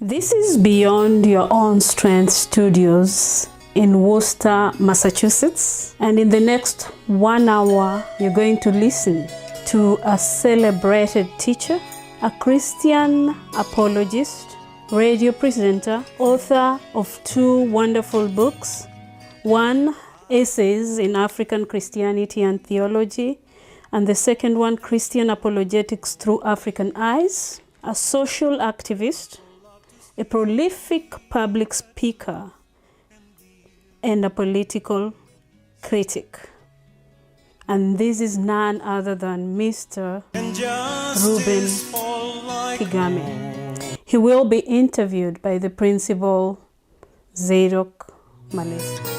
This is Beyond Your Own Strength Studios in Worcester, Massachusetts. And in the next 1 hour, you're going to listen to a celebrated teacher, a Christian apologist, radio presenter, author of 2 wonderful books. One, Essays in African Christianity and Theology, and the second one, Christian Apologetics Through African Eyes. A social activist, a prolific public speaker, and a political critic. And this is none other than Mr. Reuben Kigame. He will be interviewed by the principal, Zadok Malesi.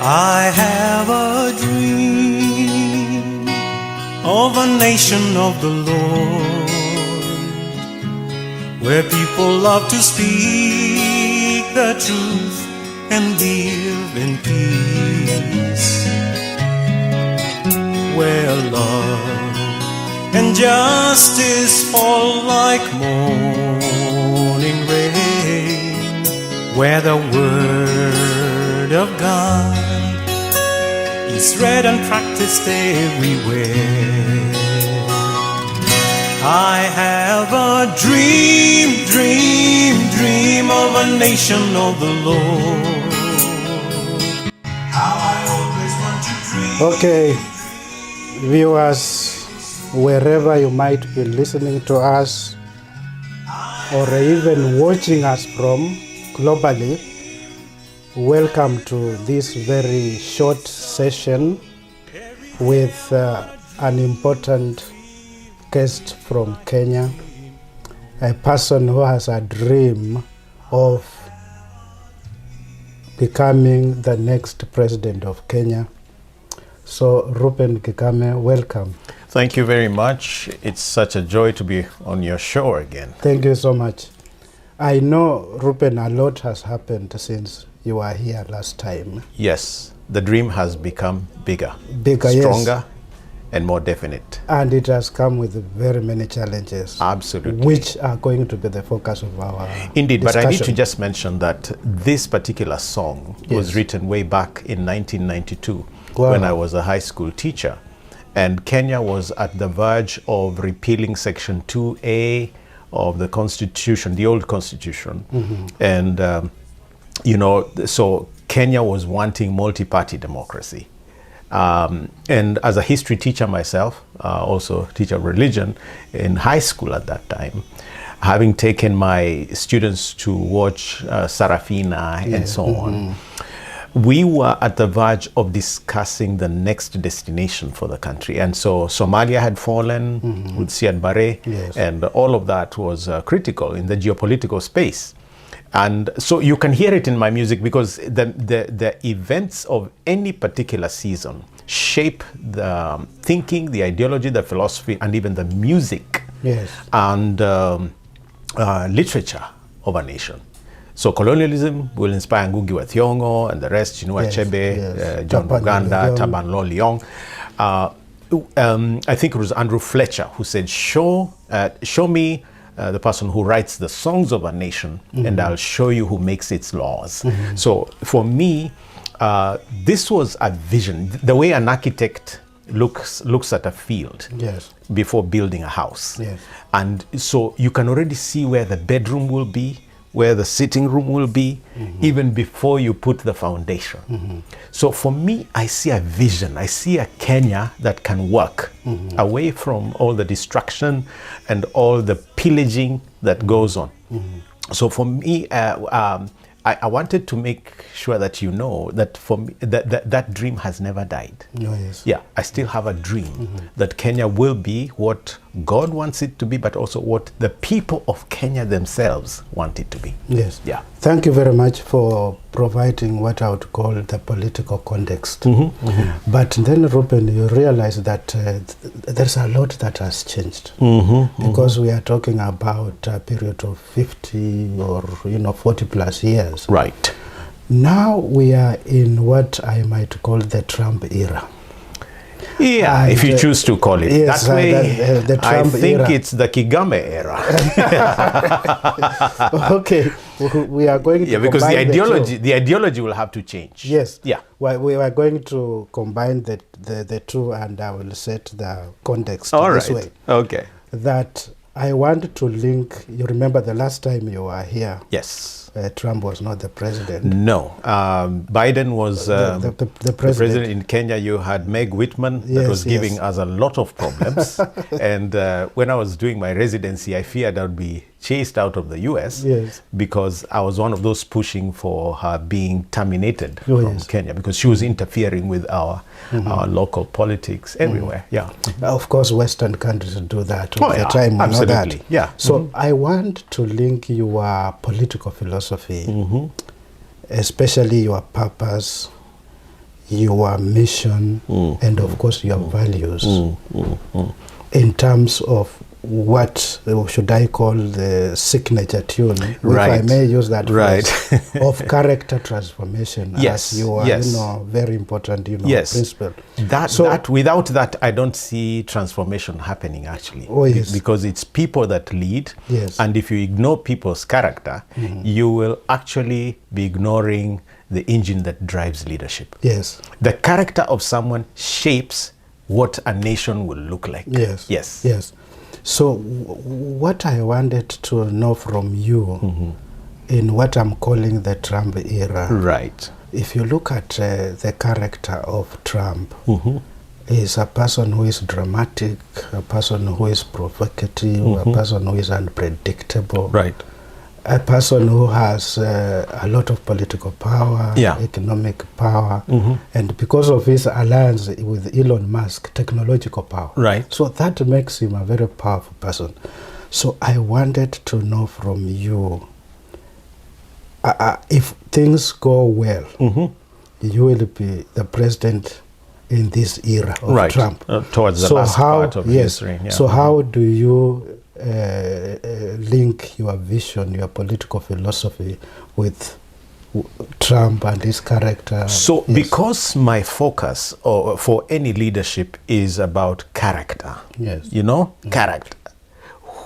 I have a dream of a nation of the Lord, where people love to speak the truth and live in peace, where love and justice fall like morning rain, where the word of God is read and practiced everywhere. I have a dream of a nation of the Lord. How I always want to dream. Okay, viewers, wherever you might be listening to us or even watching us from globally, welcome to this very short session with an important guest from Kenya, a person who has a dream of becoming the next president of Kenya. So, Reuben Kigame, welcome. Thank you very much. It's such a joy to be on your show again. Thank you so much. I know, Reuben, a lot has happened since you were here last time. Yes, the dream has become bigger, yes, stronger, and more definite. And it has come with very many challenges. Absolutely. Which are going to be the focus of our Indeed, discussion. but I need to just mention that this particular song was written way back in 1992 when I was a high school teacher. And Kenya was at the verge of repealing Section 2A of the Constitution, the old Constitution. And so Kenya was wanting multi-party democracy. And as a history teacher myself, also teacher of religion in high school at that time, having taken my students to watch Sarafina and so on, we were at the verge of discussing the next destination for the country. And so Somalia had fallen with Siad Barre, and all of that was critical in the geopolitical space. And so you can hear it in my music because the events of any particular season shape the thinking, the ideology, the philosophy, and even the music and literature of a nation. So colonialism will inspire Ngugi wa Thiong'o and the rest, Chinua Achebe, John Buganda, Taban Law Leong. I think it was Andrew Fletcher who said, show me the person who writes the songs of a nation, and I'll show you who makes its laws. So for me, this was a vision. The way an architect looks at a field before building a house. And so you can already see where the bedroom will be, where the sitting room will be, even before you put the foundation. So for me, I see a vision. I see a Kenya that can work away from all the destruction and all the pillaging that goes on. So for me, I wanted to make sure that you know that for me, that dream has never died. Yeah, I still have a dream that Kenya will be what God wants it to be, but also what the people of Kenya themselves want it to be. Yeah. Thank you very much for providing what I would call the political context. But then, Reuben, you realize that there's a lot that has changed because we are talking about a period of 50 or 40 plus years. Right. Now we are in what I might call the Trump era. Yeah, And, if you choose to call it yes, that way, the I Trump think era. it's the Kigame era. Okay, we are going to Yeah, because combine the ideology will have to change. Yes. Yeah. We are going to combine the two, and I will set the context All this right. way. Okay. That I want to link. You remember the last time you were here? Yes. Trump was not the president. No. Biden was The president. in Kenya. You had Meg Whitman that Yes, was giving yes. us a lot of problems. And when I was doing my residency, I feared I would be chased out of the US Yes. because I was one of those pushing for her being terminated Oh, from yes. Kenya because she was interfering with our local politics everywhere. Yeah. Of course, Western countries do that all Oh, the yeah, time. We know absolutely. that. Yeah. So I want to link your political philosophy, especially your purpose, your mission, and of course your values, in terms of what should I call the signature tune, if I may use that Right. phrase, of character transformation. Yes, as your, yes. very important, Yes. principle. That without that, I don't see transformation happening actually. Oh, yes. Because it's people that lead. Yes. And if you ignore people's character, you will actually be ignoring the engine that drives leadership. Yes. The character of someone shapes what a nation will look like. Yes. Yes. Yes. So what I wanted to know from you in what I'm calling the Trump era, Right. if you look at the character of Trump, is a person who is dramatic, a person who is provocative, a person who is unpredictable, Right. a person who has a lot of political power, Yeah. economic power, and because of his alliance with Elon Musk, technological power. Right. So that makes him a very powerful person. So I wanted to know from you, if things go well, you will be the president in this era of Right. Trump. Towards the last part of his reign. Yeah. So how do you link your vision, your political philosophy with Trump and his character? So, Yes. because my focus for any leadership is about character, Yes. character,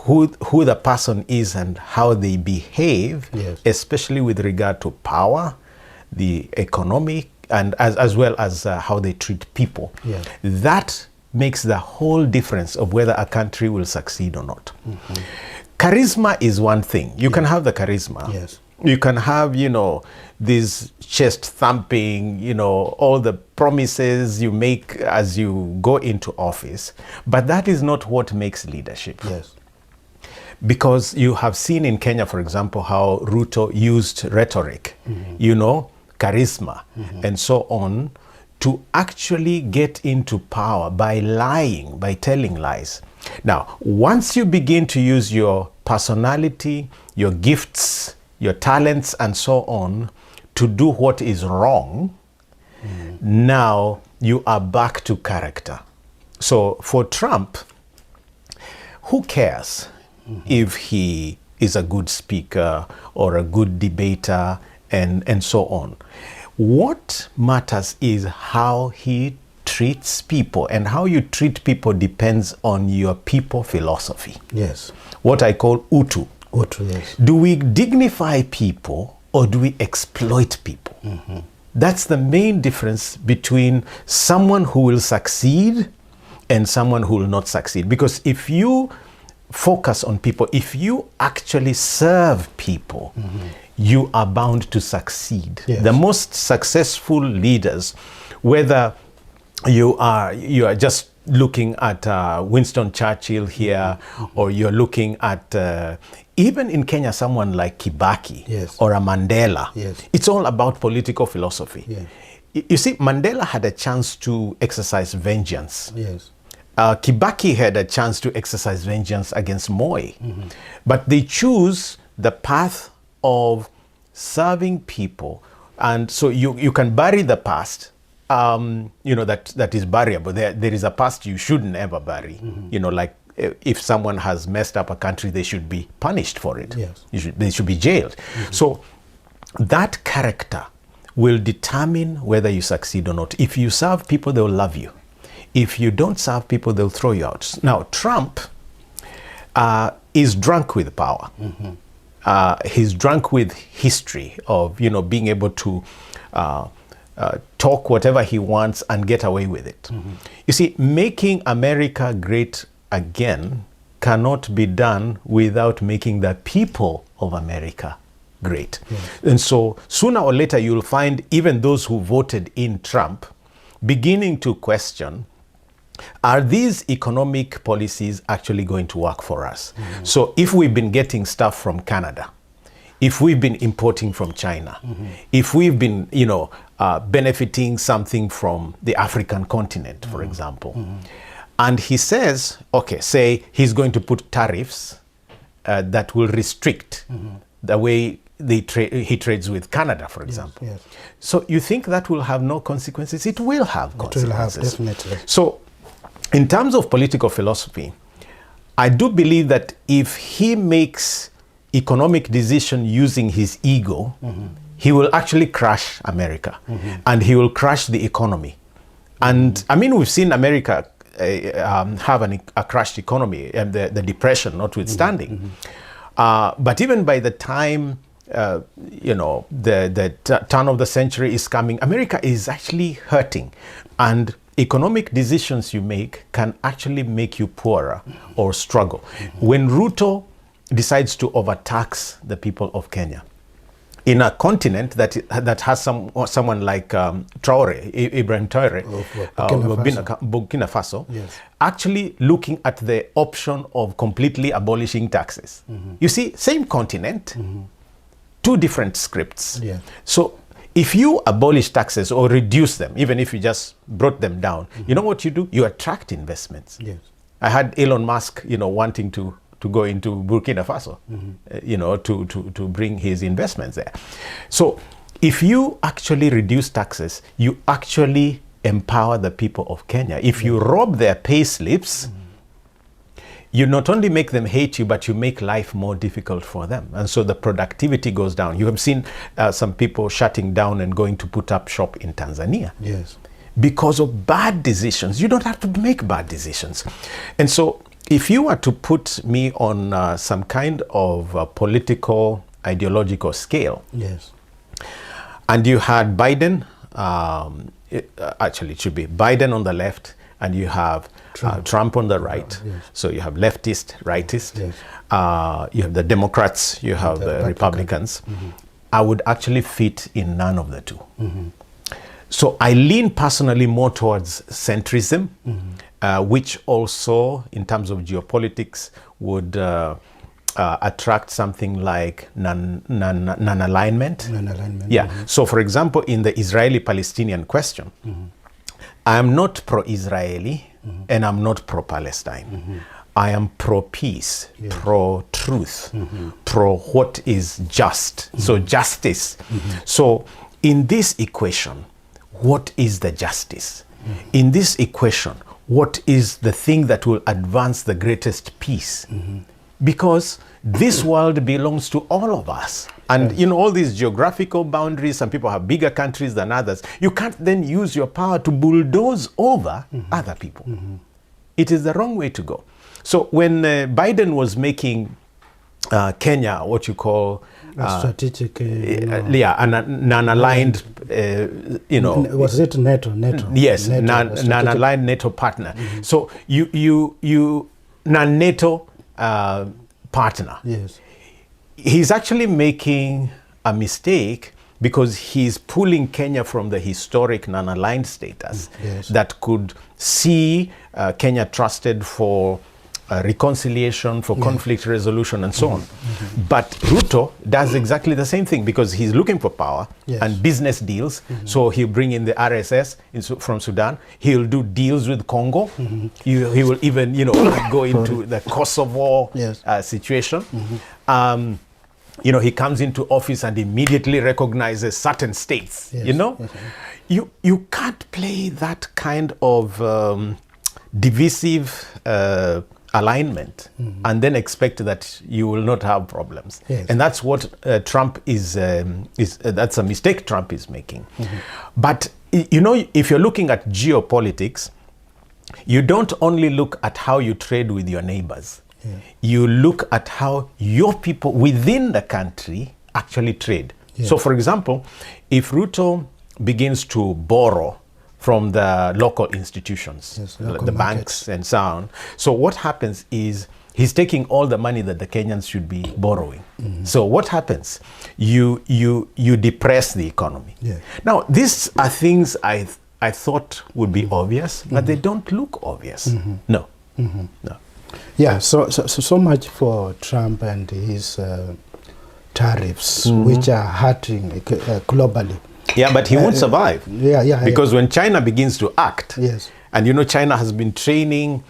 who the person is and how they behave, Yes. especially with regard to power, the economic, and as well as how they treat people. Yes. That makes the whole difference of whether a country will succeed or not. Charisma is one thing. You can have the charisma. Yes. You can have, this chest thumping, all the promises you make as you go into office. But that is not what makes leadership. Yes. Because you have seen in Kenya, for example, how Ruto used rhetoric, charisma, and so on, to actually get into power by lying, by telling lies. Now, once you begin to use your personality, your gifts, your talents, and so on, to do what is wrong, now you are back to character. So for Trump, who cares if he is a good speaker or a good debater and so on? What matters is how he treats people, and how you treat people depends on your people philosophy. Yes. What I call Utu. Utu, yes. Do we dignify people or do we exploit people? That's the main difference between someone who will succeed and someone who will not succeed. Because if you focus on people, if you actually serve people, you are bound to succeed. Yes. The most successful leaders, whether you are just looking at Winston Churchill here, or you're looking at even in Kenya someone like Kibaki, Yes. or a Mandela, Yes. it's all about political philosophy. Yeah. You see, Mandela had a chance to exercise vengeance. Yes. Kibaki had a chance to exercise vengeance against Moi, but they choose the path of serving people, And so you can bury the past, that is buriable. There is a past you shouldn't ever bury. Like if someone has messed up a country, they should be punished for it. Yes. They should be jailed. So that character will determine whether you succeed or not. If you serve people, they'll love you. If you don't serve people, they'll throw you out. Now, Trump is drunk with power. He's drunk with history of, being able to talk whatever he wants and get away with it. You see, making America great again cannot be done without making the people of America great. And so sooner or later, you'll find even those who voted in Trump beginning to question, are these economic policies actually going to work for us? So if we've been getting stuff from Canada, if we've been importing from China, if we've been, benefiting something from the African continent, for example, and he says, say he's going to put tariffs that will restrict the way he trades with Canada, for example. Yes. So you think that will have no consequences? It will have consequences. It will have, definitely. So in terms of political philosophy, I do believe that if he makes economic decision using his ego, he will actually crash America, and he will crash the economy. And I mean, we've seen America have a crashed economy, and the depression notwithstanding. But even by the time the turn of the century is coming, America is actually hurting, and economic decisions you make can actually make you poorer or struggle. When Ruto decides to overtax the people of Kenya, in a continent that has someone like Traore, Ibrahim Traore, Burkina Faso, actually looking at the option of completely abolishing taxes. You see, same continent, two different scripts. So if you abolish taxes or reduce them, even if you just brought them down, you know what you do? You attract investments. I had Elon Musk, wanting to go into Burkina Faso, to bring his investments there. So if you actually reduce taxes, you actually empower the people of Kenya. If you rob their pay slips, you not only make them hate you, but you make life more difficult for them. And so the productivity goes down. You have seen some people shutting down and going to put up shop in Tanzania. Because of bad decisions. You don't have to make bad decisions. And so if you were to put me on some kind of political, ideological scale, and you had Biden, actually it should be Biden on the left, and you have Trump on the right. So you have leftist, rightist, you have the Democrats, you have the Republicans. I would actually fit in none of the two. So I lean personally more towards centrism, which also, in terms of geopolitics, would attract something like non-alignment. So for example, in the Israeli-Palestinian question, I am not pro-Israeli and I'm not pro-Palestine. I am pro-peace, pro-truth, pro what is just. So justice. So in this equation, what is the justice? In this equation, what is the thing that will advance the greatest peace? Because this world belongs to all of us. And all these geographical boundaries, some people have bigger countries than others. You can't then use your power to bulldoze over other people. It is the wrong way to go. So when Biden was making Kenya what you call strategic, non-aligned, was it NATO? Yes, non-aligned NATO partner. So you non-NATO partner. He's actually making a mistake because he's pulling Kenya from the historic non-aligned status that could see Kenya trusted for reconciliation, for conflict resolution, and so on. But Ruto does exactly the same thing because he's looking for power and business deals. So he'll bring in the RSS from Sudan. He'll do deals with Congo. He will even, go into the Kosovo situation. you know, he comes into office and immediately recognizes certain states, Yes. you know. You can't play that kind of divisive alignment and then expect that you will not have problems. Yes. And that's what Trump is that's a mistake Trump is making. But, you know, if you're looking at geopolitics, you don't only look at how you trade with your neighbors. Yeah. You look at how your people within the country actually trade. Yeah. So, for example, if Ruto begins to borrow from the local institutions, Yes, the local banks markets. and so on, so what happens is he's taking all the money that the Kenyans should be borrowing. So what happens? You depress the economy. Yeah. Now, these are things I thought would be obvious, but they don't look obvious. No. No. Yeah, so much for Trump and his tariffs, which are hurting globally. Yeah, but he won't survive. Yeah. Because when China begins to act, Yes. and you know, China has been training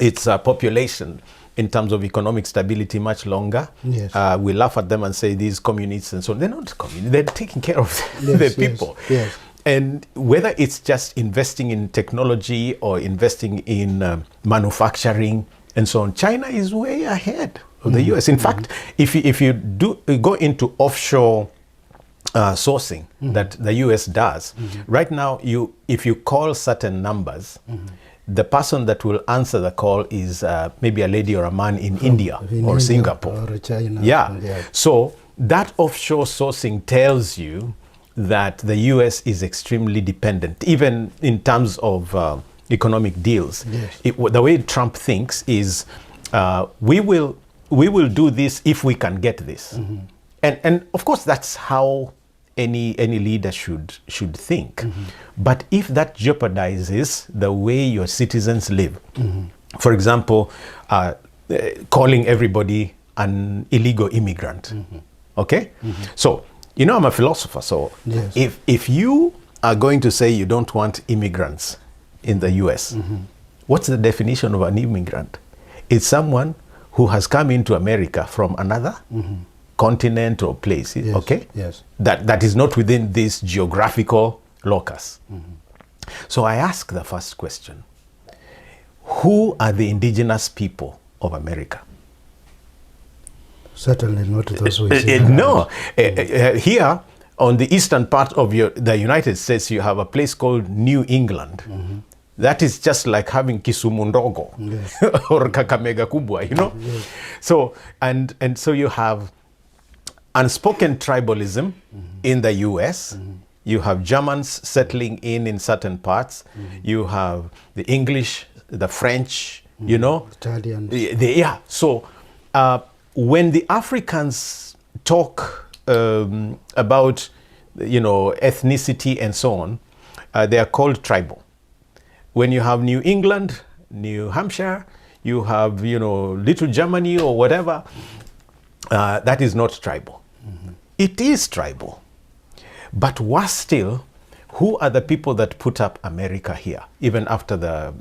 its population in terms of economic stability much longer. Yes. We laugh at them and say these communists and so on. They're not communists. They're taking care of Yes, the yes, people. yes. And whether it's just investing in technology or investing in manufacturing and so on, China is way ahead of the US. In fact, if you go into offshore sourcing that the US does, right now, if you call certain numbers, the person that will answer the call is maybe a lady or a man in India In or India Singapore. or China. Yeah. So that offshore sourcing tells you that the US is extremely dependent, even in terms of economic deals. Yes. The way Trump thinks is we will do this if we can get this. And of course, that's how any leader should think. But if that jeopardizes the way your citizens live, for example, calling everybody an illegal immigrant, okay? So, you know, I'm a philosopher, so Yes. if you are going to say you don't want immigrants in the US, what's the definition of an immigrant? It's someone who has come into America from another continent or place, Yes, okay? yes. That is not within this geographical locus. So I ask the first question: who are the indigenous people of America? Certainly not those who is in No. Here on the eastern part of the United States, you have a place called New England. That is just like having Kisumu ndogo or Kakamega kubwa, you know. So and so you have unspoken tribalism in the US. You have Germans settling in certain parts. You have the English, the French, you know. Italians. Yeah. So when the Africans talk about, you know, ethnicity and so on, they are called tribal. When you have New England, New Hampshire, you have, you know, Little Germany or whatever, that is not tribal. It is tribal. But worse still, who are the people that put up America here, even after the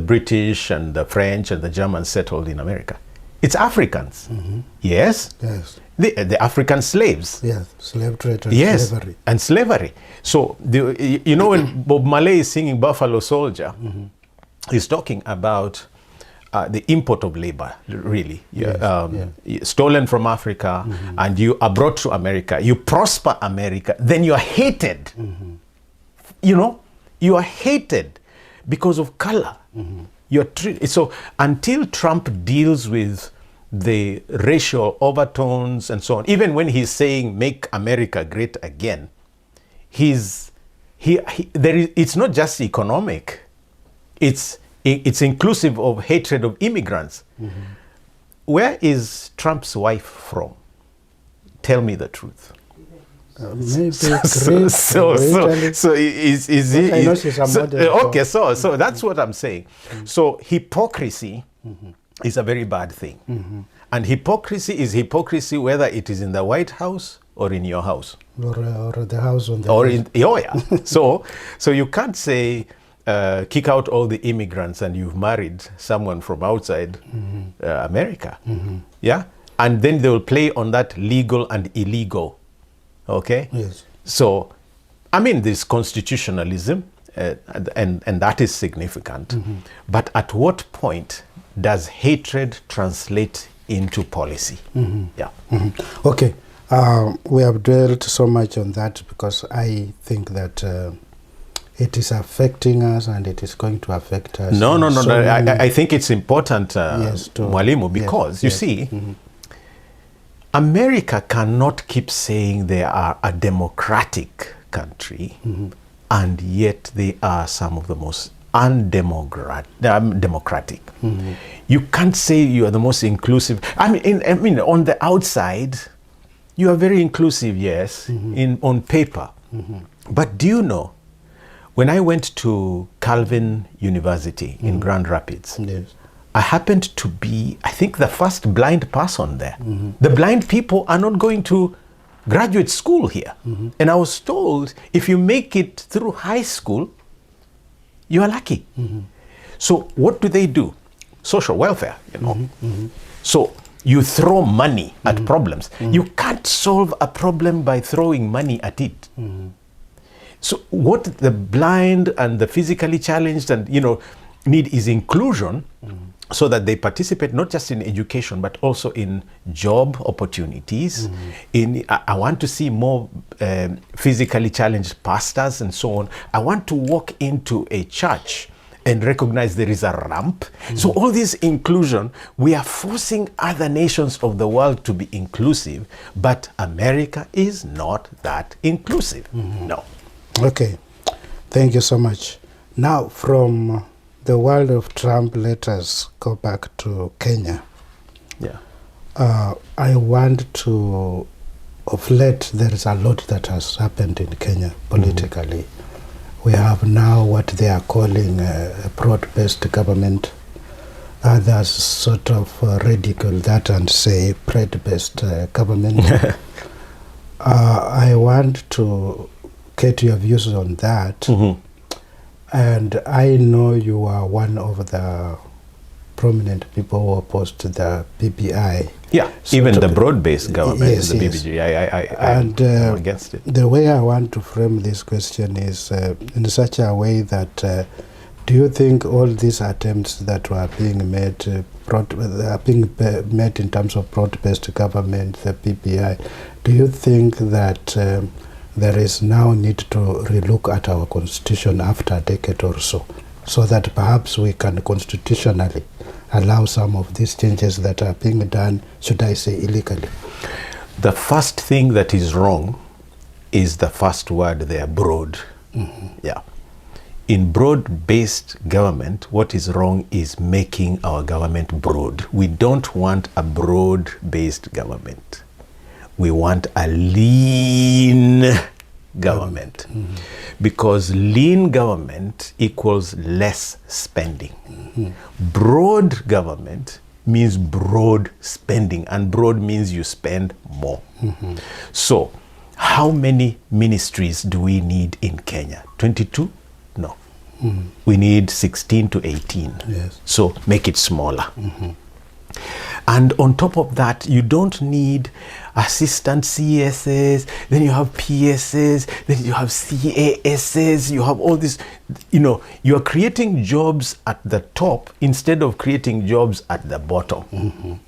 British and the French and the Germans settled in America? It's Africans. Yes? Yes. The African slaves. Yes. Slave trade and Yes, slavery. and slavery. So, you know, when Bob Marley is singing Buffalo Soldier, he's talking about the import of labor, really. Stolen from Africa, and you are brought to America. You prosper America, then you are hated. You know, you are hated because of color. So until Trump deals with the racial overtones and so on, even when he's saying make America great again, it's not just economic, it's inclusive of hatred of immigrants. Where is Trump's wife from? Tell me the truth. Maybe So Greece, is he? I know she's a model. Okay, so that's what I'm saying. So hypocrisy is a very bad thing, and hypocrisy is hypocrisy whether it is in the White House or in your house, or the house on the or hill. in so you can't say kick out all the immigrants and you've married someone from outside America. Yeah, And then they will play on that legal and illegal. Okay? Yes. So, I mean, there's constitutionalism, and that is significant. But at what point does hatred translate into policy? Yeah. Okay. We have dwelt so much on that because I think that it is affecting us and it is going to affect us. No. So I think it's important, Yes, Mwalimu, because you see, America cannot keep saying they are a democratic country, and yet they are some of the most undemocratic. You can't say you are the most inclusive. I mean, on the outside, you are very inclusive, yes, on paper. But do you know, when I went to Calvin University in Grand Rapids, yes. I happened to be, I think, the first blind person there. The blind people are not going to graduate school here. And I was told, if you make it through high school, you are lucky. So what do? Social welfare, you know. So you throw money at problems. You can't solve a problem by throwing money at it. So what the blind and the physically challenged and, need is inclusion, so that they participate not just in education but also in job opportunities. I want to see more physically challenged pastors and so on. I want to walk into a church and recognize there is a ramp. So all this inclusion, we are forcing other nations of the world to be inclusive, but America is not that inclusive. No. Okay, thank you so much. Now, from the world of Trump, let us go back to Kenya. Yeah. I want to, of late, there is a lot that has happened in Kenya politically. We have now what they are calling a broad-based government. Others sort of ridicule that and say broad-based government. I want to get your views on that. And I know you are one of the prominent people who opposed to the BBI. Yeah, even the broad-based government, yes, the yes. BBI, I'm against it. The way I want to frame this question is in such a way that do you think all these attempts that were being made in terms of broad-based government, the BBI, do you think that there is now need to relook at our constitution after a decade or so that perhaps we can constitutionally allow some of these changes that are being done, should I say, illegally? The first thing that is wrong is the first word there, broad. Yeah. In broad-based government, what is wrong is making our government broad. We don't want a broad-based government. We want a lean government. Because lean government equals less spending. Broad government means broad spending, and broad means you spend more. So how many ministries do we need in Kenya? 22? No. We need 16 to 18. Yes. So make it smaller. And on top of that, you don't need assistant CSS, then you have PSS, then you have CASS, you have all this, you are creating jobs at the top instead of creating jobs at the bottom.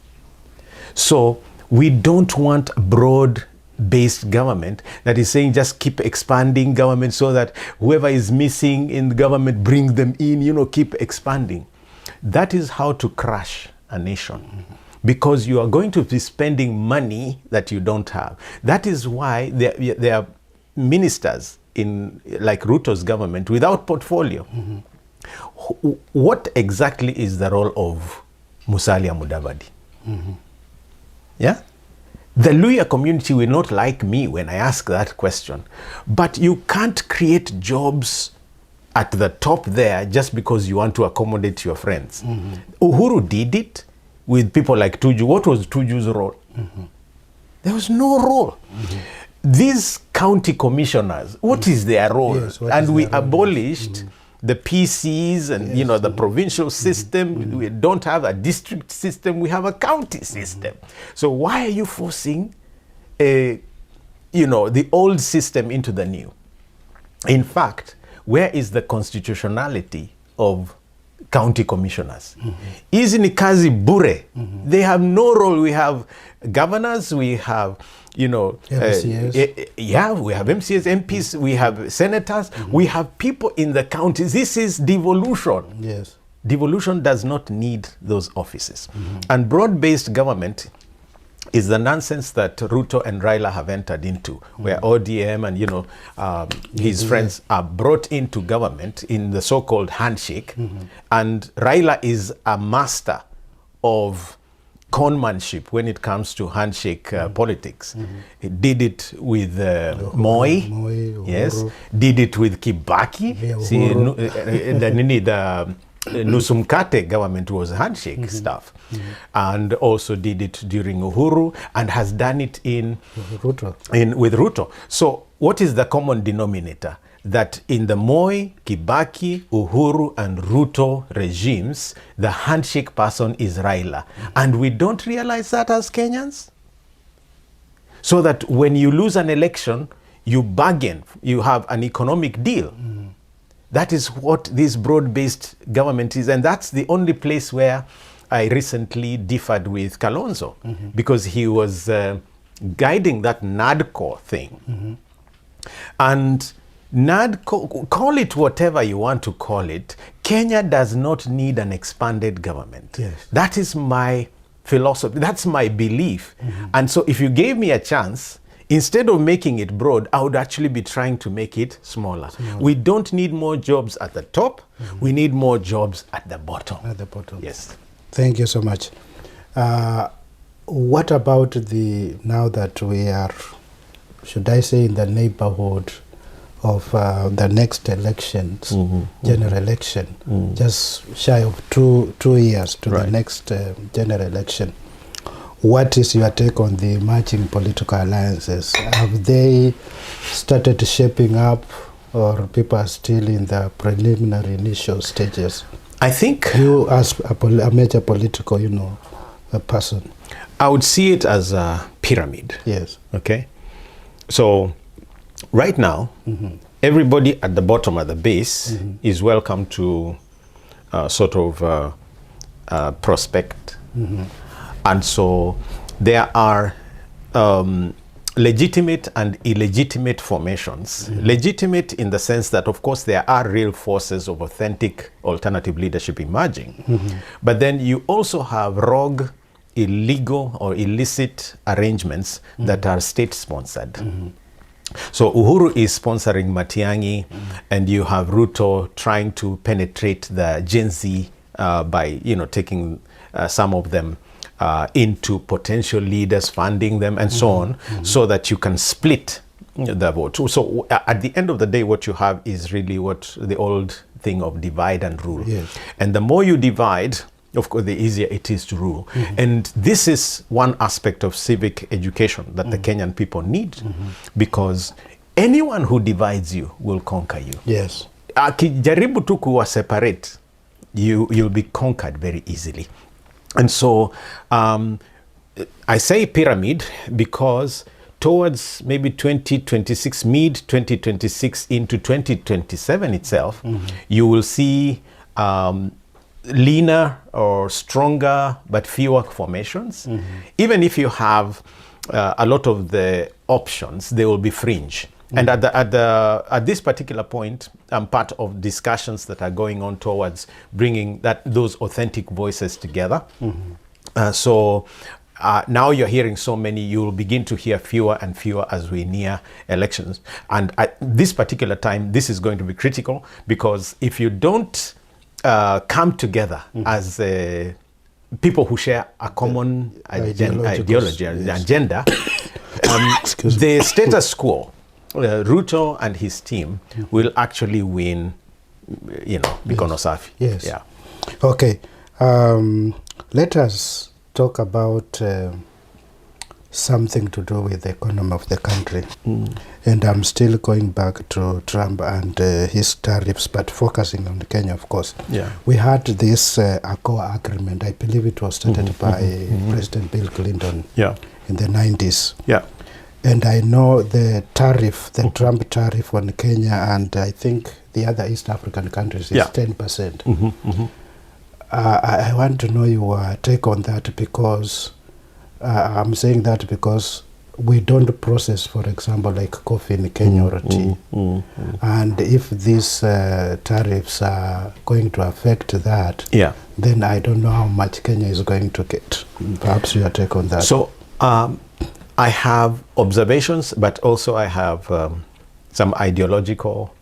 So we don't want broad-based government that is saying just keep expanding government so that whoever is missing in the government, bring them in, keep expanding. That is how to crash a nation. Because you are going to be spending money that you don't have. That is why there are ministers in like Ruto's government without portfolio. What exactly is the role of Musalia Mudavadi? Yeah? The Luhya community will not like me when I ask that question. But you can't create jobs at the top there just because you want to accommodate your friends. Uhuru did it with people like Tuju. What was Tuju's role? There was no role. These county commissioners, what is their role? Yes, and we abolished the PCs and the provincial system. We don't have a district system. We have a county system. So why are you forcing the old system into the new? In fact, where is the constitutionality of county commissioners? Hizi ni kazi bure. They have no role. We have governors, we have MCAs. We have MCAs, MPs, we have senators, we have people in the counties. This is devolution. Yes. Devolution does not need those offices. And broad-based government is the nonsense that Ruto and Raila have entered into, where ODM and his friends are brought into government in the so-called handshake, and Raila is a master of conmanship when it comes to handshake politics. He did it with Moi, yes, did it with Kibaki. See, the Nusumkate government was handshake stuff, and also did it during Uhuru, and has done it with Ruto. So what is the common denominator? That in the Moi, Kibaki, Uhuru and Ruto regimes, the handshake person is Raila. And we don't realize that as Kenyans. So that when you lose an election, you bargain, you have an economic deal. That is what this broad-based government is. And that's the only place where I recently differed with Kalonzo, because he was guiding that NADCO thing. And NADCO, call it whatever you want to call it, Kenya does not need an expanded government. Yes. That is my philosophy. That's my belief. And so if you gave me a chance, instead of making it broad, I would actually be trying to make it smaller. We don't need more jobs at the top. We need more jobs at the bottom. At the bottom. Yes. Thank you so much. What about now that we are, should I say, in the neighborhood of the next elections, general election, just shy of two years to the next general election. What is your take on the emerging political alliances? Have they started shaping up, or people are still in the preliminary initial stages? I think you, as a major political, a person, I would see it as a pyramid. Yes. Okay. So right now, everybody at the bottom, at the base, is welcome to sort of prospect. And so there are legitimate and illegitimate formations. Legitimate in the sense that, of course, there are real forces of authentic alternative leadership emerging. But then you also have rogue, illegal or illicit arrangements that are state-sponsored. So Uhuru is sponsoring Matiang'i, and you have Ruto trying to penetrate the Gen Z by taking some of them into potential leaders, funding them, and so on, so that you can split the vote. So at the end of the day, what you have is really what the old thing of divide and rule. Yes. And the more you divide, of course, the easier it is to rule. And this is one aspect of civic education that the Kenyan people need, because anyone who divides you will conquer you. Yes. Akijaribu tu kuwa separate, you'll be conquered very easily. And so I say pyramid because towards maybe 2026, mid 2026 into 2027 itself, you will see leaner or stronger but fewer formations. Even if you have a lot of the options, they will be fringe. And at this particular point, I'm part of discussions that are going on towards bringing those authentic voices together. So now you're hearing so many, you'll begin to hear fewer and fewer as we near elections. And at this particular time, this is going to be critical, because if you don't come together as people who share a common ideology and agenda, the status quo, Ruto and his team will actually win, mikono safi. Yes. Yeah. Okay. Let us talk about something to do with the economy of the country. And I'm still going back to Trump and his tariffs, but focusing on Kenya, of course. Yeah. We had this AGOA agreement. I believe it was started by President Bill Clinton in the 90s. Yeah. And I know the tariff, the Trump tariff on Kenya and I think the other East African countries is 10%. I want to know your take on that, because I'm saying that because we don't process, for example, like coffee in Kenya or tea. And if these tariffs are going to affect that, then I don't know how much Kenya is going to get. Perhaps your take on that. So I have observations, but also I have some ideological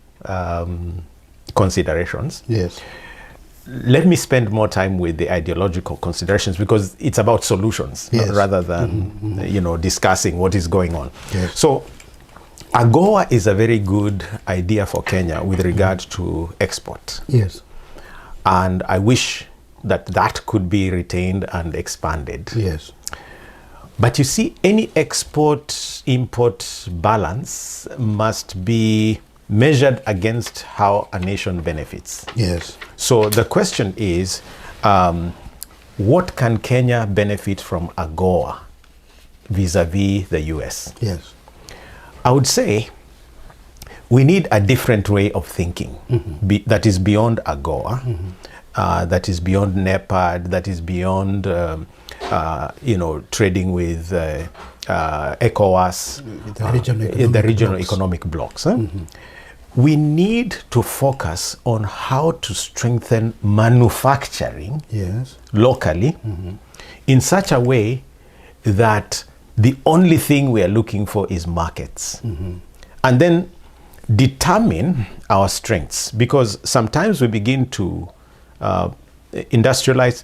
considerations. Yes. Let me spend more time with the ideological considerations, because it's about solutions rather than discussing what is going on. Yes. So AGOA is a very good idea for Kenya with regard to export. Yes. And I wish that that could be retained and expanded. Yes. But you see, any export-import balance must be measured against how a nation benefits. Yes. So the question is, what can Kenya benefit from AGOA vis-a-vis the US? Yes. I would say we need a different way of thinking that is beyond AGOA, that is beyond NEPAD, that is beyond trading with ECOWAS, the regional economic blocks. We need to focus on how to strengthen manufacturing locally in such a way that the only thing we are looking for is markets. And then determine our strengths, because sometimes we begin to industrialize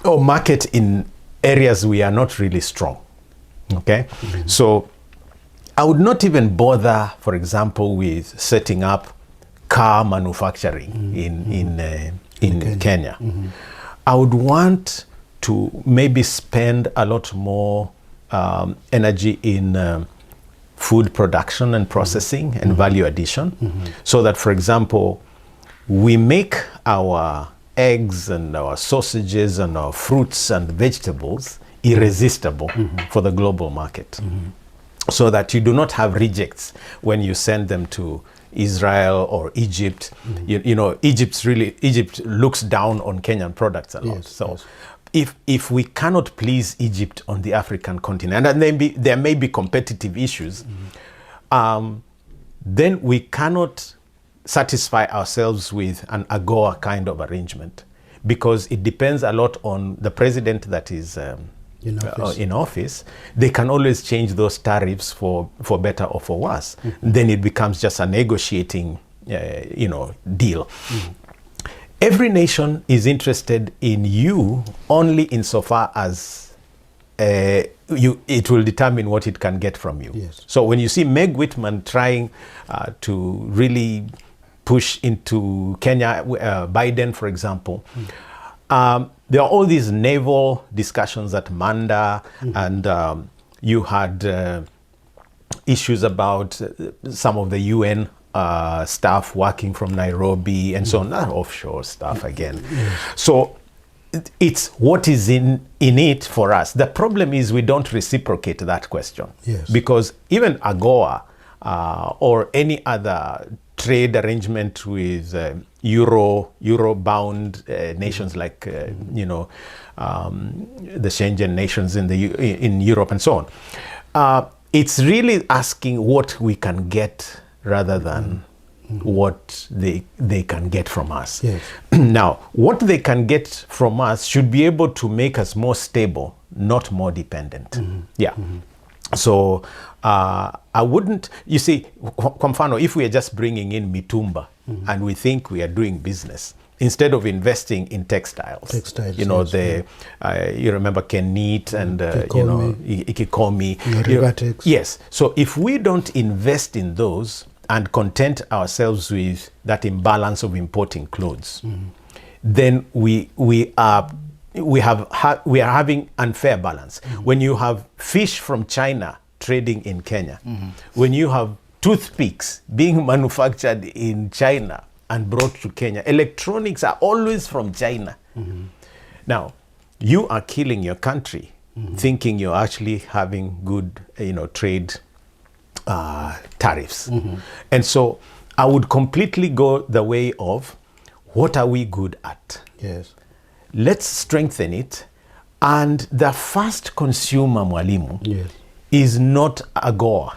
or market in areas we are not really strong. Okay? So I would not even bother, for example, with setting up car manufacturing in Kenya. I would want to maybe spend a lot more energy in food production and processing and value addition, so that, for example, we make our eggs and our sausages and our fruits and vegetables irresistible for the global market. So that you do not have rejects when you send them to Israel or Egypt. Egypt looks down on Kenyan products a lot. If we cannot please Egypt on the African continent, and there may be competitive issues, then we cannot satisfy ourselves with an AGOA kind of arrangement, because it depends a lot on the president that is in office. They can always change those tariffs for better or for worse. Then it becomes just a negotiating deal. Every nation is interested in you only insofar as it will determine what it can get from you. So when you see Meg Whitman trying to really push into Kenya, Biden, for example, there are all these naval discussions at Manda, and you had issues about some of the UN staff working from Nairobi and so on, not offshore stuff again. So it's what is in it for us. The problem is we don't reciprocate that question, because even AGOA or any other trade arrangement with Euro-bound nations like the Schengen nations in Europe and so on. It's really asking what we can get rather than what they can get from us. Now, what they can get from us should be able to make us more stable, not more dependent. So I wouldn't, you see, kwa mfano, if we are just bringing in mitumba and we think we are doing business, instead of investing in textiles, you remember Kenit and Ikikomi. Yes. So if we don't invest in those and content ourselves with that imbalance of importing clothes, then we are we are having unfair balance. When you have fish from China trading in Kenya, when you have toothpicks being manufactured in China and brought to Kenya, electronics are always from China. Now, you are killing your country thinking you're actually having good, trade tariffs. And so I would completely go the way of, what are we good at? Yes. Let's strengthen it. And the first consumer, Mwalimu, Yes. is not AGOA.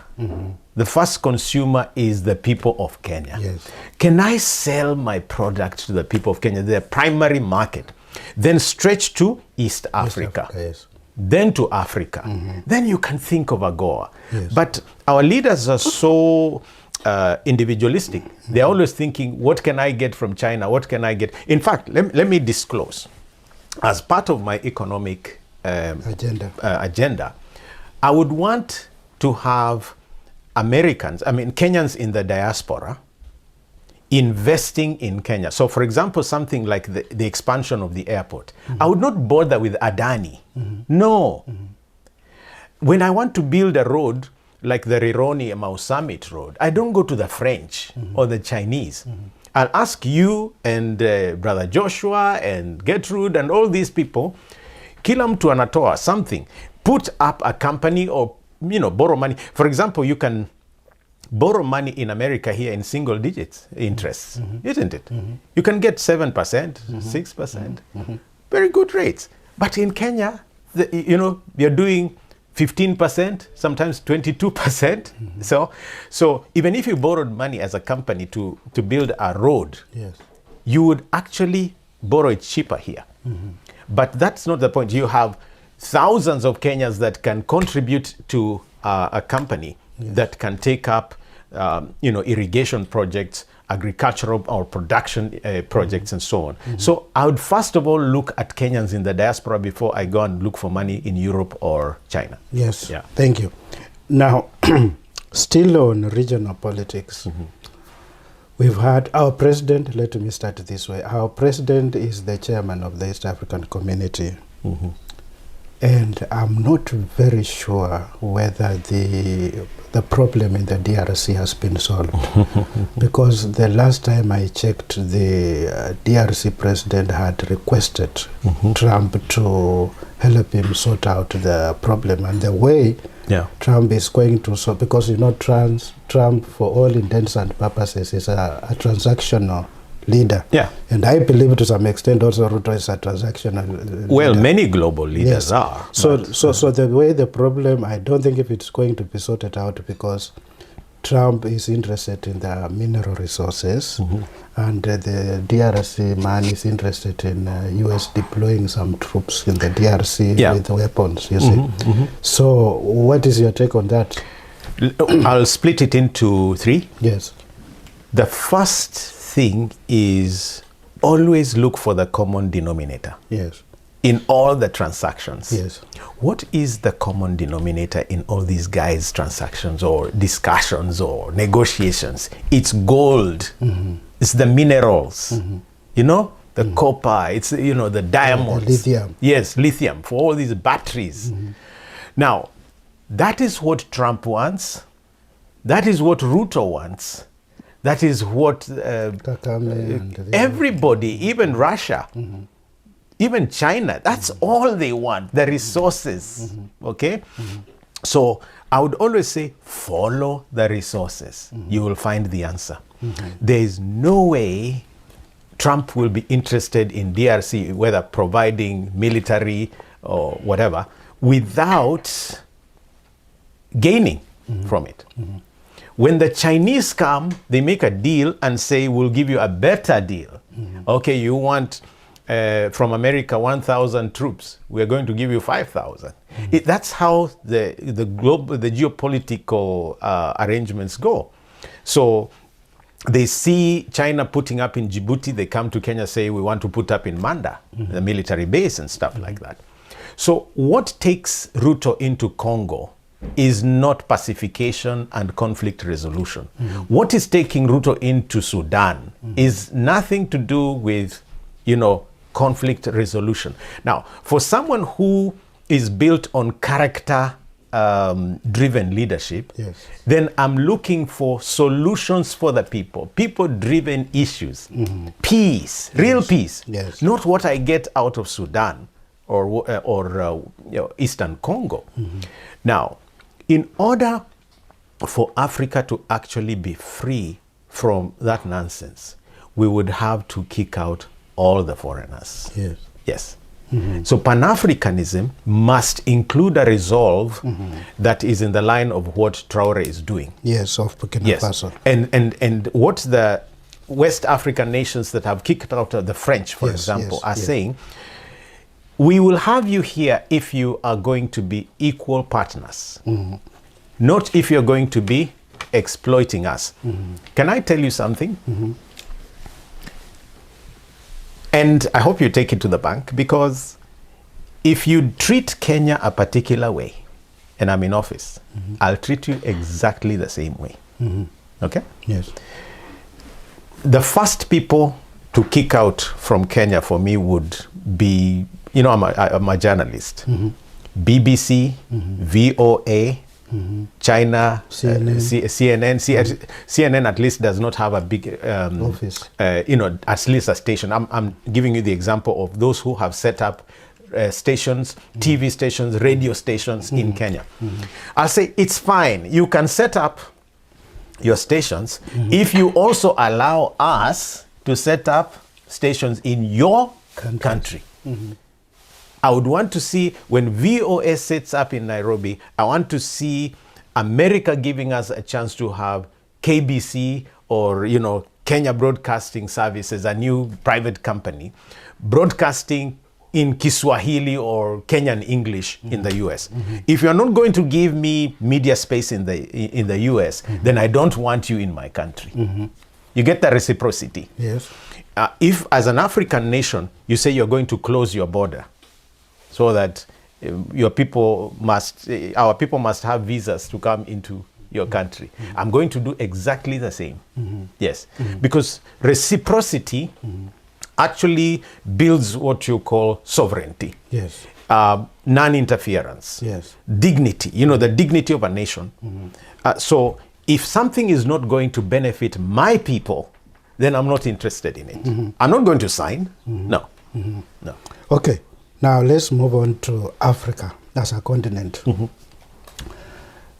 The first consumer is the people of Kenya. Yes. Can I sell my product to the people of Kenya, their primary market? Then stretch to East Africa. Yes. Then to Africa. Then you can think of AGOA. Yes. But our leaders are so individualistic. They're always thinking, what can I get from China? What can I get? In fact, let me disclose. As part of my economic agenda, I would want to have Americans, Kenyans in the diaspora, investing in Kenya. So for example, something like the expansion of the airport. I would not bother with Adani. No. When I want to build a road like the Rironi-Mau Summit Road, I don't go to the French or the Chinese. I'll ask you and Brother Joshua and Gertrude and all these people, kila mtu anatoa something, put up a company or borrow money. For example, you can borrow money in America here in single digits interests, isn't it? You can get 7%, 6%, very good rates. But in Kenya, you're doing 15%, sometimes 22%. So even if you borrowed money as a company to build a road, Yes. you would actually borrow it cheaper here. But that's not the point. You have thousands of Kenyans that can contribute to a company that can take up, irrigation projects, agricultural or production projects, and so on. So I would first of all look at Kenyans in the diaspora before I go and look for money in Europe or China. Yes. Yeah. Thank you. Now, still on regional politics, we've had our president. Let me start this way. Our president is the chairman of the East African Community. And I'm not very sure whether the problem in the DRC has been solved. Because the last time I checked, the DRC president had requested Trump to help him sort out the problem. And the way Trump is going to solve, because Trump, for all intents and purposes, is a transactional leader. Yeah. And I believe to some extent also Ruto is a transactional leader. Well, many global leaders are. So the way the problem, I don't think if it's going to be sorted out, because Trump is interested in the mineral resources, and the DRC man is interested in US deploying some troops in the DRC with weapons, you see. So what is your take on that? I'll split it into three. Yes. The first thing is always look for the common denominator. Yes. In all the transactions. Yes. What is the common denominator in all these guys' transactions or discussions or negotiations? It's gold. It's the minerals. The copper. It's the diamonds. Lithium. Yes, lithium for all these batteries. Now, that is what Trump wants. That is what Ruto wants. That is what Kagame and everybody, even Russia, even China, that's all they want, the resources. Okay? So I would always say, follow the resources. You will find the answer. There is no way Trump will be interested in DRC, whether providing military or whatever, without gaining from it. When the Chinese come, they make a deal and say, we'll give you a better deal. Okay, you want from America 1,000 troops. We're going to give you 5,000. That's how the geopolitical arrangements go. So they see China putting up in Djibouti. They come to Kenya, say, we want to put up in Manda, the military base and stuff like that. So what takes Ruto into Congo is not pacification and conflict resolution. What is taking Ruto into Sudan is nothing to do with, conflict resolution. Now, for someone who is built on character driven leadership, Yes. then I'm looking for solutions for the people driven issues, peace, real peace, Yes. not what I get out of Sudan or Eastern Congo. Now, in order for Africa to actually be free from that nonsense, we would have to kick out all the foreigners. Yes. Yes. So Pan-Africanism must include a resolve that is in the line of what Traore is doing. Yes, of Burkina Yes. Faso. And what the West African nations that have kicked out the French, for Yes, example, yes, are yes. saying, we will have you here if you are going to be equal partners, not if you're going to be exploiting us. Can I tell you something? And I hope you take it to the bank, because if you treat Kenya a particular way, and I'm in office, I'll treat you exactly the same way. Okay? Yes. The first people to kick out from Kenya for me would be, I'm a journalist. BBC, VOA, China, CNN. CNN at least does not have a big Office. At least a station. I'm giving you the example of those who have set up stations, TV stations, radio stations in Kenya. I'll say it's fine. You can set up your stations if you also allow us to set up stations in your country. I would want to see, when VOS sets up in Nairobi, I want to see America giving us a chance to have KBC or, Kenya Broadcasting Services, a new private company, broadcasting in Kiswahili or Kenyan English in the US. If you're not going to give me media space in the US, then I don't want you in my country. You get the reciprocity. Yes. If, as an African nation, you say you're going to close your border, so that our people must have visas to come into your country. I'm going to do exactly the same. Yes, because reciprocity actually builds what you call sovereignty. Yes. Non-interference. Yes. Dignity, the dignity of a nation. So if something is not going to benefit my people, then I'm not interested in it. I'm not going to sign. No. No. Okay. Now let's move on to Africa as a continent.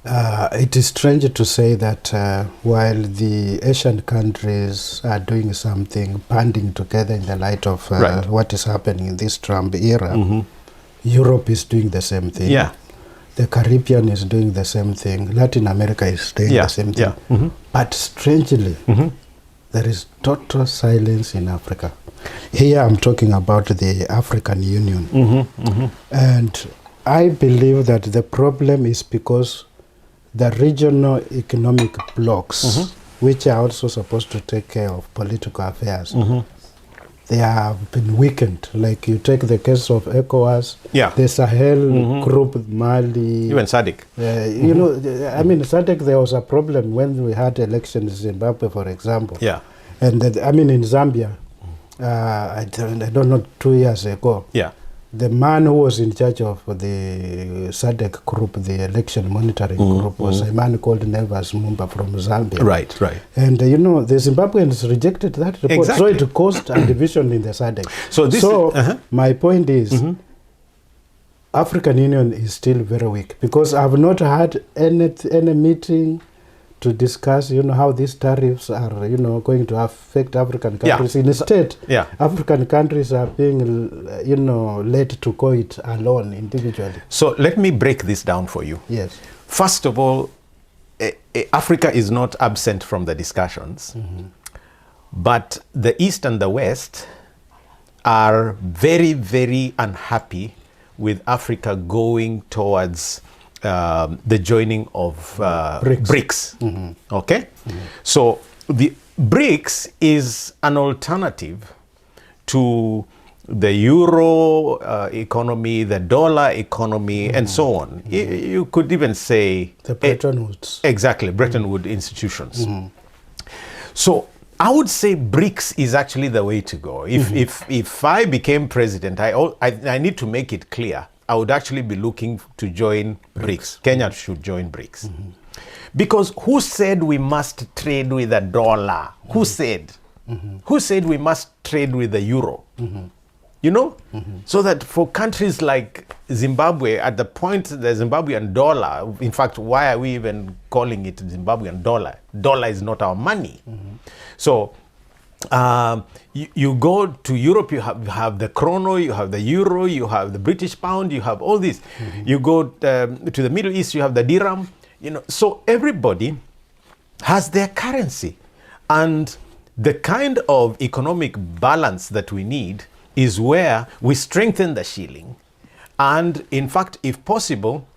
It is strange to say that while the Asian countries are doing something, banding together in the light of Right. what is happening in this Trump era, Europe is doing the same thing. Yeah. The Caribbean is doing the same thing. Latin America is doing the same thing. Yeah. But strangely, there is total silence in Africa. Here I'm talking about the African Union. And I believe that the problem is because the regional economic blocs, which are also supposed to take care of political affairs, they have been weakened. Like you take the case of ECOWAS, the Sahel group, Mali. Even SADC. SADC, there was a problem when we had elections in Zimbabwe, for example. Yeah. And in Zambia, I don't know, 2 years ago. Yeah. The man who was in charge of the SADC group, the election monitoring group, was a man called Nevers Mumba from Zambia. Right. And the Zimbabweans rejected that report. Exactly. So it caused a division in the SADC. So my point is, African Union is still very weak because I've not had any meeting to discuss, how these tariffs are, going to affect African countries. Instead, African countries are being, led to go it alone, individually. So let me break this down for you. Yes. First of all, Africa is not absent from the discussions, but the East and the West are very, very unhappy with Africa going towards the joining of BRICS. Okay? So the BRICS is an alternative to the euro economy, the dollar economy, and so on. You could even say... The Bretton Woods. Exactly, Bretton Woods institutions. So I would say BRICS is actually the way to go. If I became president, I need to make it clear. I would actually be looking to join BRICS. Kenya should join BRICS. Because who said we must trade with the dollar? Who said? Who said we must trade with the euro? You know? So that for countries like Zimbabwe, at the point the Zimbabwean dollar, in fact, why are we even calling it Zimbabwean dollar? Dollar is not our money. So you go to Europe, you have the chrono, you have the euro, you have the British pound, you have all this. You go to the Middle East, you have the dirham. You know, so everybody has their currency, and the kind of economic balance that we need is where we strengthen the shilling, and in fact, if possible,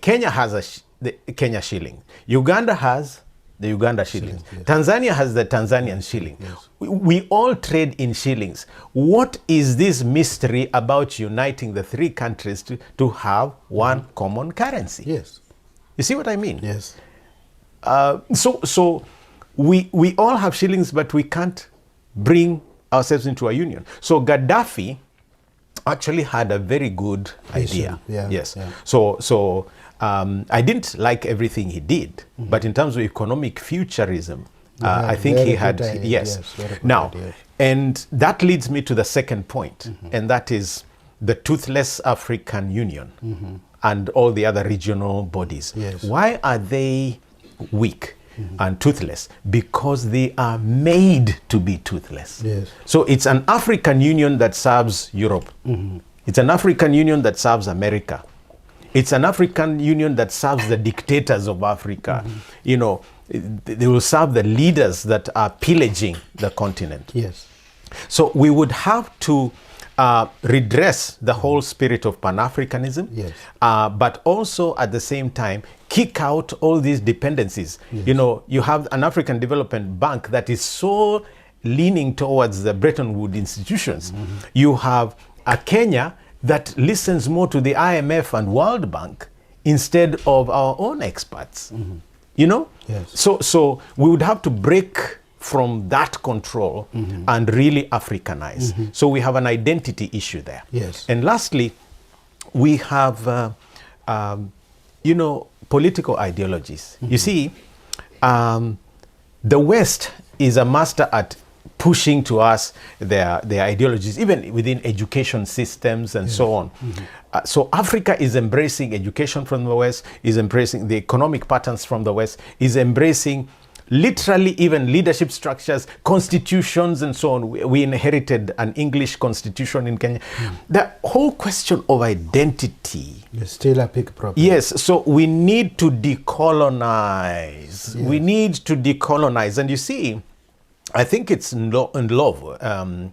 Kenya has the Kenya shilling, Uganda has the Uganda shilling, yes. Tanzania has the Tanzanian shilling. Yes. We all trade in shillings. What is this mystery about uniting the three countries to have one common currency? Yes. You see what I mean? Yes. So we all have shillings, but we can't bring ourselves into a union. So Gaddafi actually had a very good idea. Yeah. Yes. Yeah. So I didn't like everything he did, but in terms of economic futurism, I think he had, yes. Now, idea. And that leads me to the second point, and that is the Toothless African Union and all the other regional bodies. Yes. Why are they weak and toothless? Because they are made to be toothless. Yes. So it's an African Union that serves Europe. It's an African Union that serves America. It's an African Union that serves the dictators of Africa. You know, they will serve the leaders that are pillaging the continent. Yes. So we would have to redress the whole spirit of Pan-Africanism, yes. But also at the same time kick out all these dependencies. Yes. You know, you have an African Development Bank that is so leaning towards the Bretton Woods institutions. You have a Kenya that listens more to the IMF and World Bank instead of our own experts. You know? Yes. So we would have to break from that control and really Africanize. So we have an identity issue there. Yes. And lastly, we have, you know, political ideologies. You see, the West is a master at pushing to us their ideologies, even within education systems and so on. So Africa is embracing education from the West, is embracing the economic patterns from the West, is embracing literally even leadership structures, constitutions and so on. We inherited an English constitution in Kenya. The whole question of identity is still a big problem. Yes, so we need to decolonize. Yes. We need to decolonize. And you see, I think it's in Love, the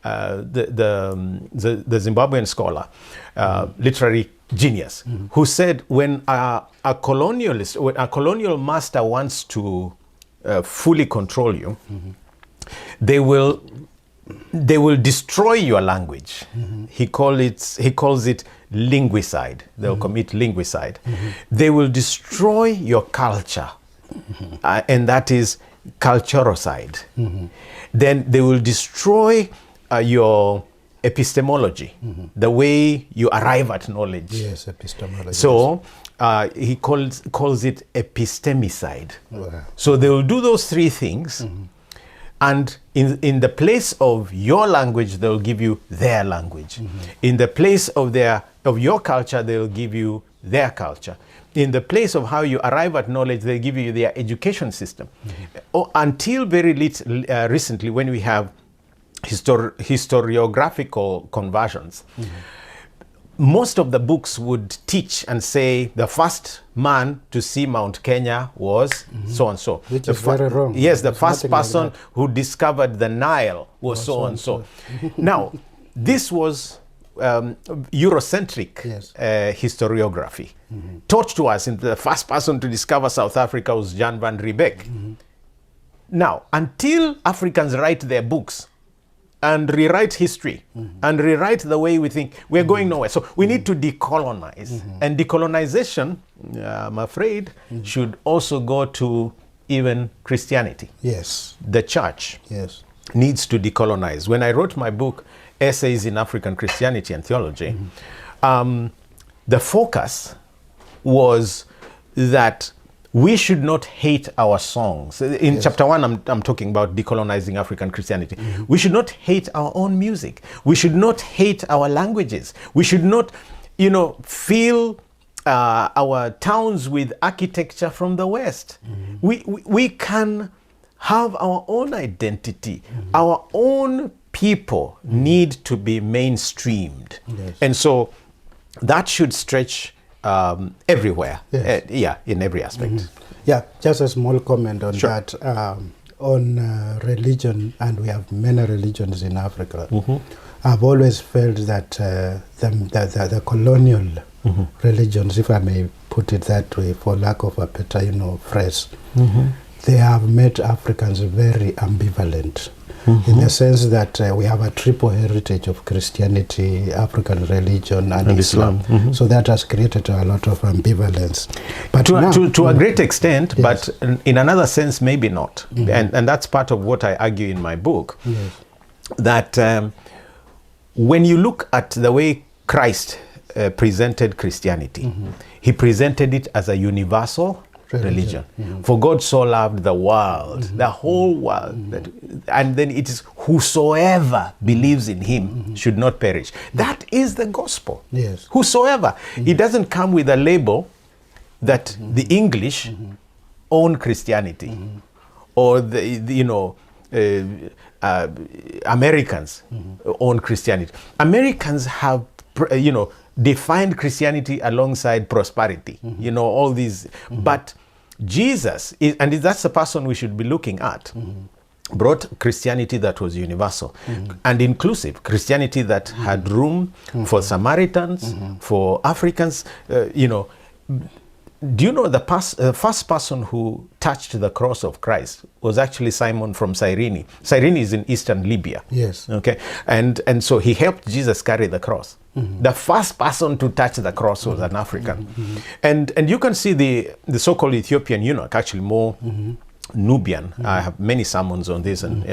Zimbabwean scholar, literary genius, who said when a colonial master wants to fully control you, they will destroy your language. He calls it linguicide. They'll commit linguicide. They will destroy your culture, and that is culturocide. Then they will destroy your epistemology, the way you arrive at knowledge. Yes, epistemology. So he calls it epistemicide. Wow. So they will do those three things, and in the place of your language, they'll give you their language. In the place of your culture, they'll give you their culture. In the place of how you arrive at knowledge, they give you their education system. Until very recently, when we have historiographical conversions, most of the books would teach and say the first man to see Mount Kenya was so and so. Which is very wrong. Yes, the first person who discovered the Nile was so and so. Now, this was Eurocentric historiography, taught to us. The first person to discover South Africa was Jan van Riebeeck. Now, until Africans write their books and rewrite history and rewrite the way we think, we're going nowhere. So we need to decolonize. And decolonization, I'm afraid, should also go to even Christianity. Yes. The church Yes. needs to decolonize. When I wrote my book, Essays in African Christianity and Theology, the focus was that we should not hate our songs. In chapter 1, I'm talking about decolonizing African Christianity. We should not hate our own music. We should not hate our languages. We should not, fill our towns with architecture from the West. We can have our own identity. Our own people need to be mainstreamed. Yes. And so that should stretch everywhere. Yes. In every aspect. Yeah, just a small comment on Sure. that. On religion, and we have many religions in Africa. I've always felt that the colonial religions, if I may put it that way, for lack of a better, phrase, they have made Africans very ambivalent. In the sense that we have a triple heritage of Christianity, African religion, and Islam. So that has created a lot of ambivalence. But To a great extent, Yes. but in another sense, maybe not. And that's part of what I argue in my book, Yes. that when you look at the way Christ presented Christianity, he presented it as a universal religion. For God so loved the world, the whole world, and then it is whosoever believes in him should not perish. That is the gospel. Yes. Whosoever. It doesn't come with a label that the English own Christianity, or Americans own Christianity. Americans have defined Christianity alongside prosperity, all these. But Jesus, and that's the person we should be looking at, brought Christianity that was universal and inclusive, Christianity that had room for Samaritans, for Africans. Do you know the first person who touched the cross of Christ was actually Simon from Cyrene. Cyrene is in eastern Libya. Yes. Okay, and so he helped Jesus carry the cross. The first person to touch the cross was an African. And you can see the so-called Ethiopian eunuch, actually more Nubian. I have many sermons on this. And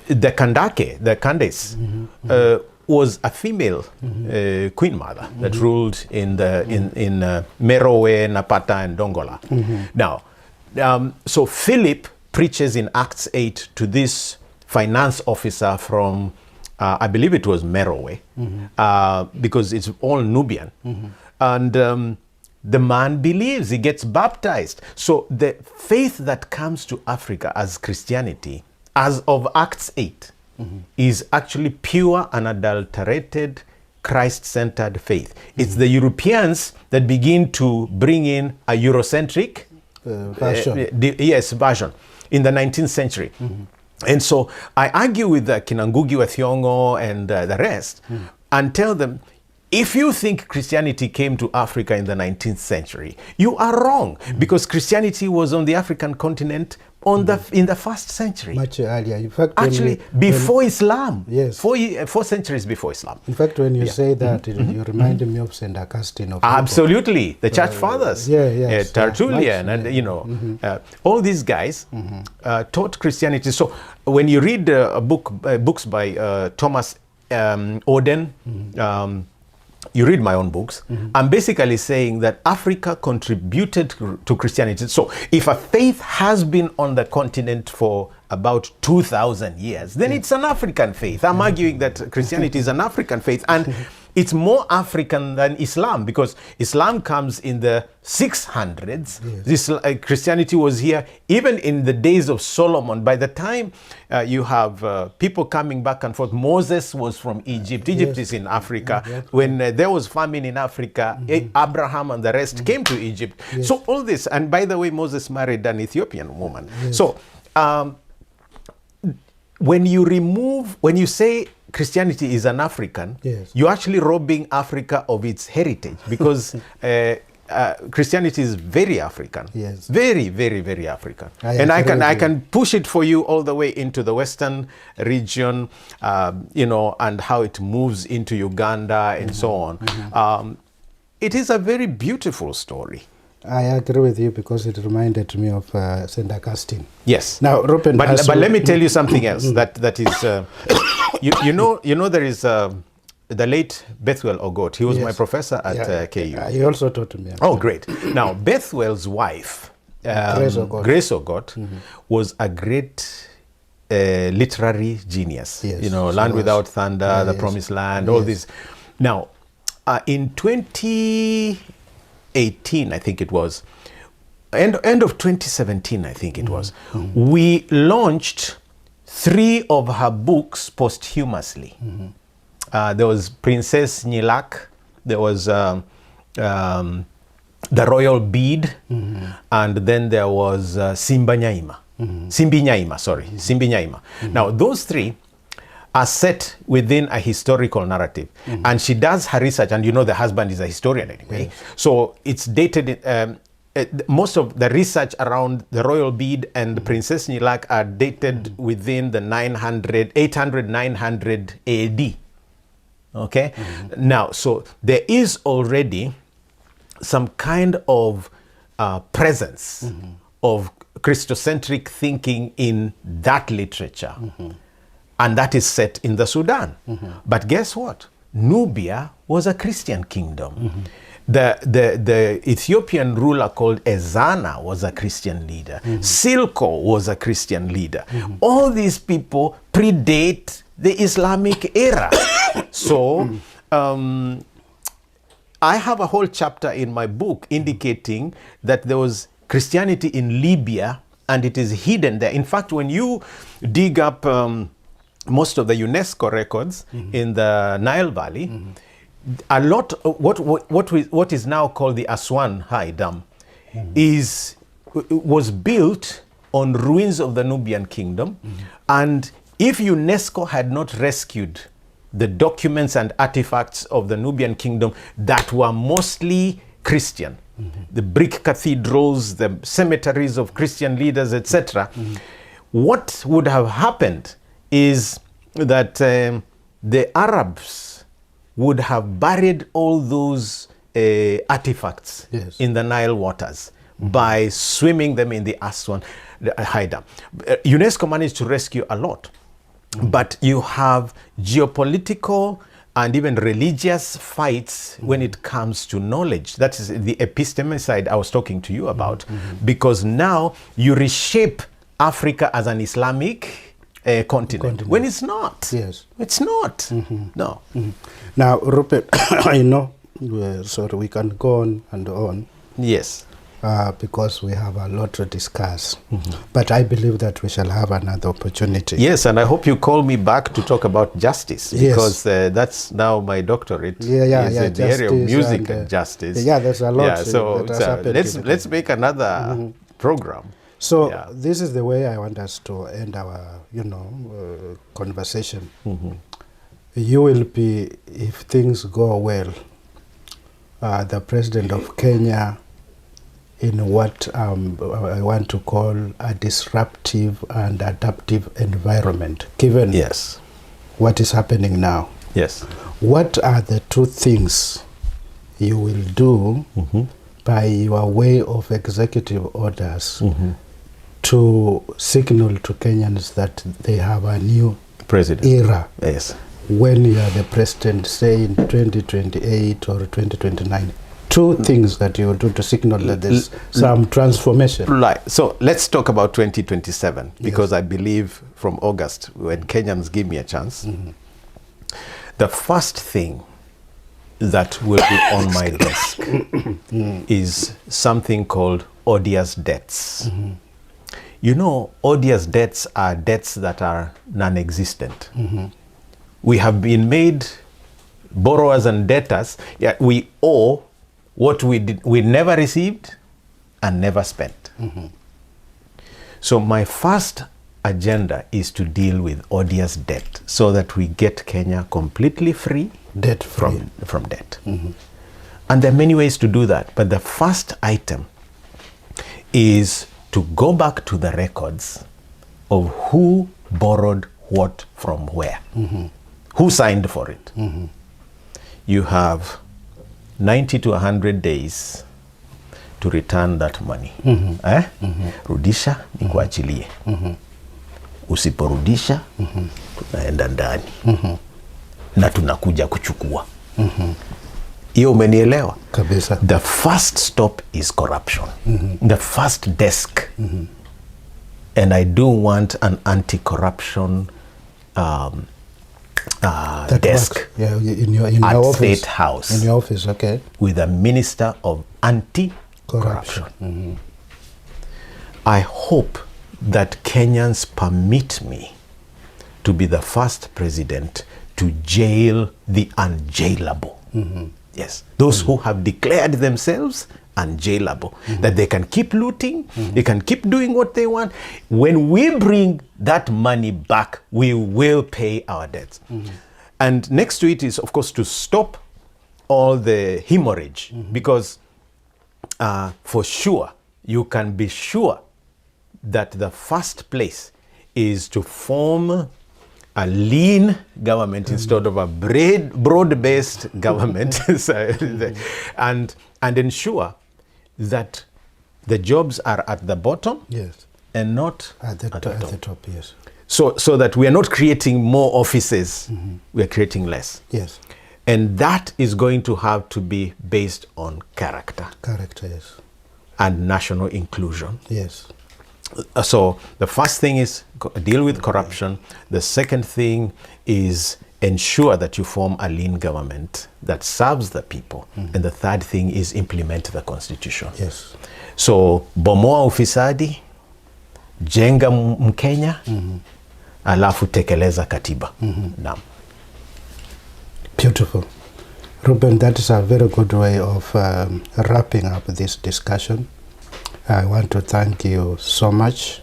the Candace, was a female queen mother that ruled in Merowe, Napata, and Dongola. Now, so Philip preaches in Acts 8 to this finance officer from, I believe it was Merowe, because it's all Nubian. And the man believes, he gets baptized. So the faith that comes to Africa as Christianity, as of Acts 8, is actually pure, unadulterated, Christ-centered faith. It's the Europeans that begin to bring in a Eurocentric version in the 19th century. And so I argue with Kinangugi wa Thiong'o and the rest and tell them, if you think Christianity came to Africa in the 19th century, you are wrong, because Christianity was on the African continent in the 1st century. Much earlier. In fact, Actually, before Islam. Yes. 4 centuries before Islam. In fact, when you say that, you remind me of St. Augustine of Absolutely. The church fathers. Tertullian, much, and all these guys taught Christianity. So when you read books by Thomas Oden, you read my own books, I'm basically saying that Africa contributed to Christianity. So if a faith has been on the continent for about 2,000 years, then it's an African faith. I'm arguing that Christianity is an African faith, and it's more African than Islam, because Islam comes in the 600s. This Christianity was here even in the days of Solomon. By the time you have people coming back and forth, Moses was from Egypt. Egypt is in Africa. When there was famine in Africa, Abraham and the rest came to Egypt. So all this, and by the way, Moses married an Ethiopian woman. So when you say Christianity is an African, you're actually robbing Africa of its heritage, because Christianity is very African, very, very, very African. I can push it for you all the way into the Western region, and how it moves into Uganda and so on. It is a very beautiful story. I agree with you because it reminded me of St. Augustine. Yes. Now, Reuben, but let me tell you something else that is, you know there is the late Bethwell Ogot. He was my professor at KU. He also taught me. Oh, great. Now, Bethwell's wife, Grace Ogot, was a great literary genius. Yes, Land Without Thunder, The Promised Land, all this. Now, in 2018, I think it was, end of 2017, I think it was, we launched 3 of her books posthumously. There was Princess Nyilak, there was The Royal Bead, and then there was Simbi Nyaima. Now, those 3 are set within a historical narrative. And she does her research, and the husband is a historian anyway. Yes. So it's dated, most of the research around the Royal Bead and Princess Nyilak are dated within the 800-900 AD. Okay? Now, so there is already some kind of presence of Christocentric thinking in that literature. And that is set in the Sudan. But guess what? Nubia was a Christian kingdom. The Ethiopian ruler called Ezana was a Christian leader. Silko was a Christian leader. All these people predate the Islamic era. So I have a whole chapter in my book indicating that there was Christianity in Libya and it is hidden there. In fact, when you dig up most of the UNESCO records in the Nile Valley, a lot of what is now called the Aswan High Dam was built on ruins of the Nubian kingdom. And if UNESCO had not rescued the documents and artifacts of the Nubian kingdom that were mostly Christian, the brick cathedrals, the cemeteries of Christian leaders, etc., what would have happened is that the Arabs would have buried all those artifacts in the Nile waters by swimming them in the Aswan High Dam. UNESCO managed to rescue a lot, but you have geopolitical and even religious fights when it comes to knowledge. That is the episteme side I was talking to you about, because now you reshape Africa as an Islamic continent, when it's not. Yes. It's not. No. Now, Rupert, I know, so we can go on and on. Yes. Because we have a lot to discuss. But I believe that we shall have another opportunity. Yes, and I hope you call me back to talk about justice, because that's now my doctorate. The area of music and justice. Yeah, there's a lot. Yeah, so let's make another program. So this is the way I want us to end our, conversation. You will be, if things go well, the president of Kenya in what I want to call a disruptive and adaptive environment, given what is happening now. Yes. What are the 2 things you will do by your way of executive orders to signal to Kenyans that they have a new president era? Yes. When you are the president, say in 2028 or 2029, 2 things that you will do to signal that there's some transformation. Right. So let's talk about 2027, because I believe from August, when Kenyans give me a chance, the first thing that will be on my desk is something called odious debts. Odious debts are debts that are non-existent. We have been made borrowers and debtors, yet we owe what we never received and never spent. So my first agenda is to deal with odious debt, so that we get Kenya completely free from debt. And there are many ways to do that, but the first item is to go back to the records of who borrowed what from where, who signed for it. You have 90 to 100 days to return that money. Rudisha ni kuachilie. Usiporudisha tunaenda ndani. Na tunakuja kuchukua. Hiyo umenielewa? Kabisa. The first stop is corruption. The first desk. And I do want an anti-corruption desk in your at office. State House. In your office, okay. With a minister of anti-corruption. I hope that Kenyans permit me to be the first president to jail the unjailable. Yes, those who have declared themselves unjailable, that they can keep looting, they can keep doing what they want. When we bring that money back, we will pay our debts. And next to it is, of course, to stop all the hemorrhage, because for sure, you can be sure that the first place is to form a lean government instead of a broad-based government, and ensure that the jobs are at the bottom, yes, and not at the top. Yes. So that we are not creating more offices, we are creating less. Yes. And that is going to have to be based on character. Character, yes. And national inclusion. Yes. So the first thing is deal with corruption. The second thing is ensure that you form a lean government that serves the people. And the third thing is implement the constitution. Yes. So bomoa ufisadi, jenga Mkenya, alafu tekeleza katiba. Naam. Beautiful. Reuben, that is a very good way of wrapping up this discussion. I want to thank you so much,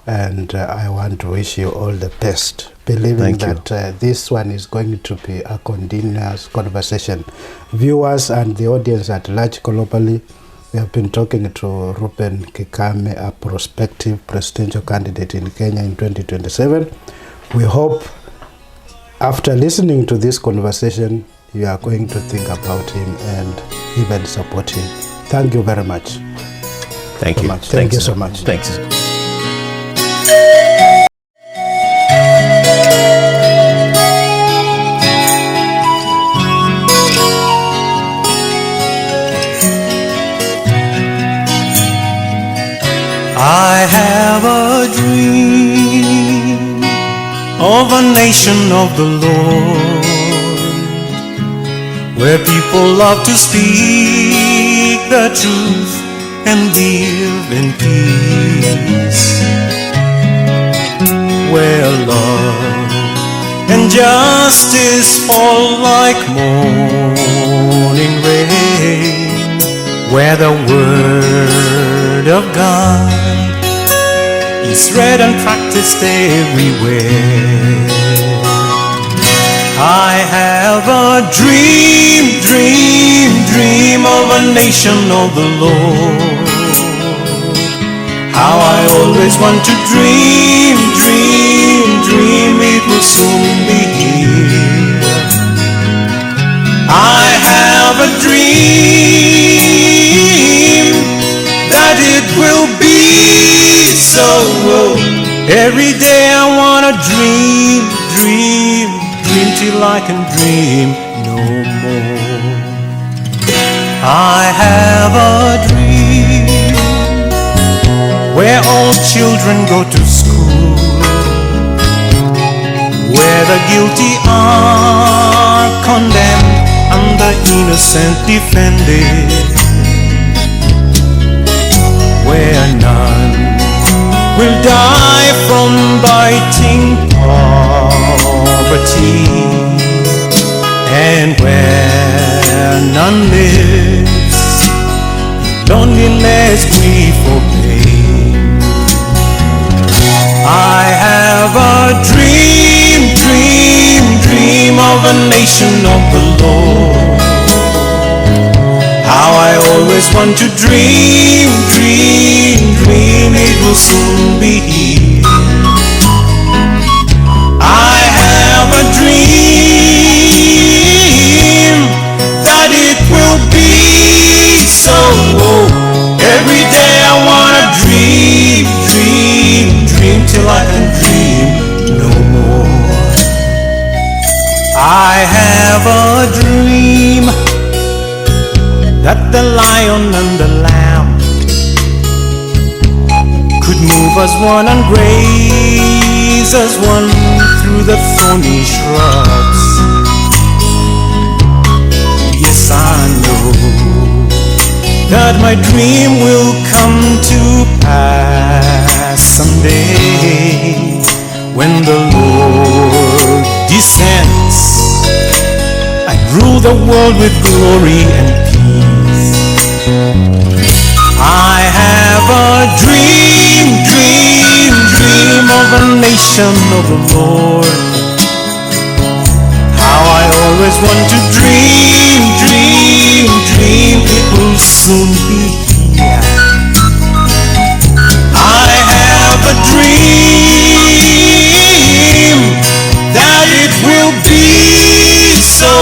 and I want to wish you all the best, believing that this one is going to be a continuous conversation. Viewers and the audience at large globally, we have been talking to Reuben Kigame, a prospective presidential candidate in Kenya in 2027. We hope after listening to this conversation, you are going to think about him and even support him. Thank you very much. Thank you. Thank you so much. Thanks. I have a dream of a nation of the Lord, where people love to speak the truth and live in peace, where love and justice fall like morning rain, where the word of God is read and practiced everywhere. I have a dream, dream, dream of a nation of the Lord. How I always want to dream, dream, dream, it will soon be here. I have a dream that it will be so. Every day I wanna dream, dream, dream till I can dream no more. I have a dream where all children go to school, where the guilty are condemned and the innocent defended, where none will die from biting poverty, and where none lives in loneliness, grief or pain. I have a dream, dream, dream of a nation of the Lord. How I always want to dream, dream, dream, it will soon be here. I have a dream that it will be so. that the lion and the lamb could move as one and graze as one through the thorny shrubs. Yes, I know that my dream will come to pass someday, when the Lord descends and rule the world with glory and peace. I have a dream, dream, dream of a nation of the Lord. How I always want to dream, dream, dream, it will soon be here. I have a dream that it will be so.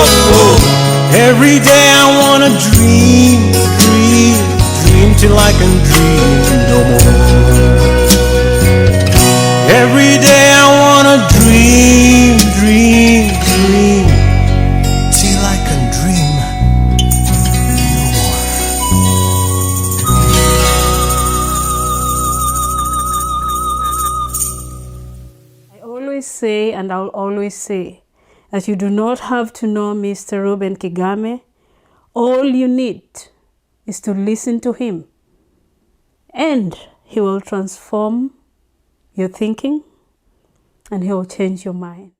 Every day I wanna dream, dream, dream till I can dream no more. Every day I wanna dream, dream, dream till I can dream no more. I always say, and I'll always say, that you do not have to know Mr. Reuben Kigame. All you need is to listen to him, and he will transform your thinking, and he will change your mind.